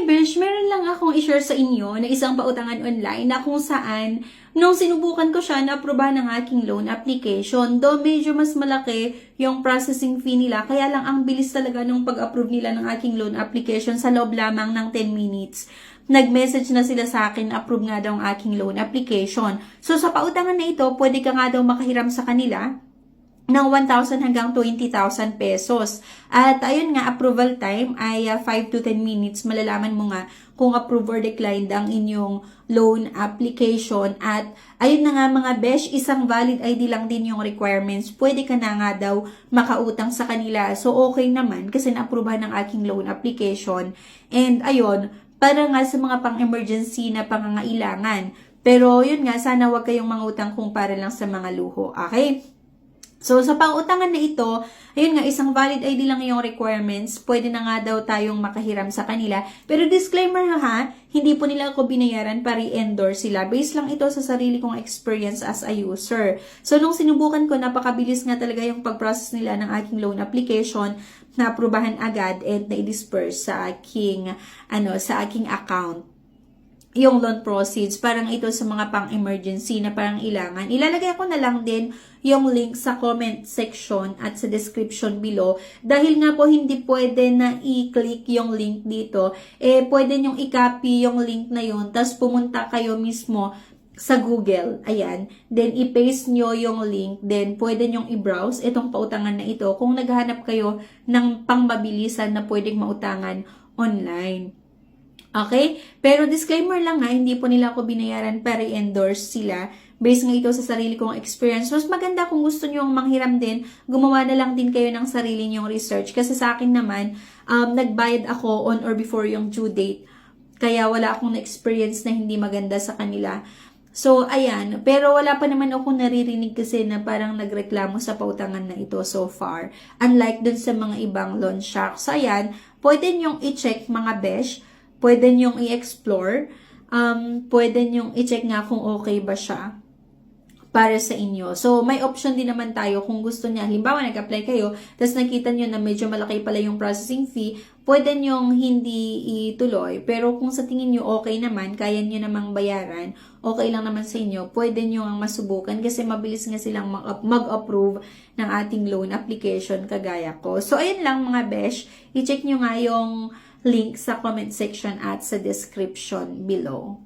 besh, meron lang akong i-share sa inyo na isang pautangan online na kung saan nung sinubukan ko siya, na-aprobahan ng aking loan application. Though medyo mas malaki yung processing fee nila, kaya lang ang bilis talaga nung pag-approve nila ng aking loan application sa loob lamang ng 10 minutes. Nag-message na sila sa akin, approve nga daw ang aking loan application. So sa pautangan na ito, pwede ka nga daw makahiram sa kanila ng 1,000 hanggang 20,000 pesos. At ayun nga, approval time ay 5 to 10 minutes. Malalaman mo nga kung approve or declined ang inyong loan application. At ayun na nga mga besh, isang valid ID lang din yung requirements. Pwede ka na nga daw makautang sa kanila. So okay naman kasi na-approvehan ng aking loan application. And ayun, para nga sa mga pang-emergency na pangangailangan. Pero yun nga, sana wag kayong mangutang kung para lang sa mga luho. Okay? So, sa pangutangan na ito, ayun nga, isang valid ID lang yung requirements. Pwede na nga daw tayong makahiram sa kanila. Pero disclaimer ha, hindi po nila ako binayaran para i-endorse sila. Based lang ito sa sarili kong experience as a user. So, nung sinubukan ko, napakabilis nga talaga yung pag-process nila ng aking loan application, na-aprobahan agad and na-disperse sa aking account yung loan proceeds, parang ito sa mga pang-emergency na parang ilangan. Ilalagay ko na lang din yung link sa comment section at sa description below. Dahil nga po hindi pwede na i-click yung link dito, pwede nyong i-copy yung link na yun, tapos pumunta kayo mismo sa Google, ayan, then i-paste nyo yung link, then pwede nyong i-browse itong pautangan na ito kung naghahanap kayo ng pangmabilisan na pwedeng mautangan online. Okay? Pero disclaimer lang ha, hindi po nila ako binayaran para i-endorse sila. Based nga ito sa sarili kong experience. Mas maganda kung gusto nyo manghiram din, gumawa na lang din kayo ng sarili nyong research. Kasi sa akin naman, nagbayad ako on or before yung due date. Kaya wala akong na-experience na hindi maganda sa kanila. So, ayan. Pero wala pa naman ako naririnig kasi na parang nagreklamo sa pautangan na ito so far. Unlike dun sa mga ibang loan sharks. So, ayan. Pwede nyong i-check mga besh. Pwede nyong i-explore. Pwede nyong i-check nga kung okay ba siya para sa inyo. So, may option din naman tayo kung gusto niya. Halimbawa, nag-apply kayo, tapos nakita nyo na medyo malaki pala yung processing fee, pwede nyong hindi ituloy. Pero kung sa tingin nyo okay naman, kaya nyo namang bayaran, okay lang naman sa inyo, pwede nyo ang masubukan kasi mabilis nga silang mag-approve ng ating loan application kagaya ko. So, ayun lang mga besh. I-check nyo nga yung link sa comment section at sa description below.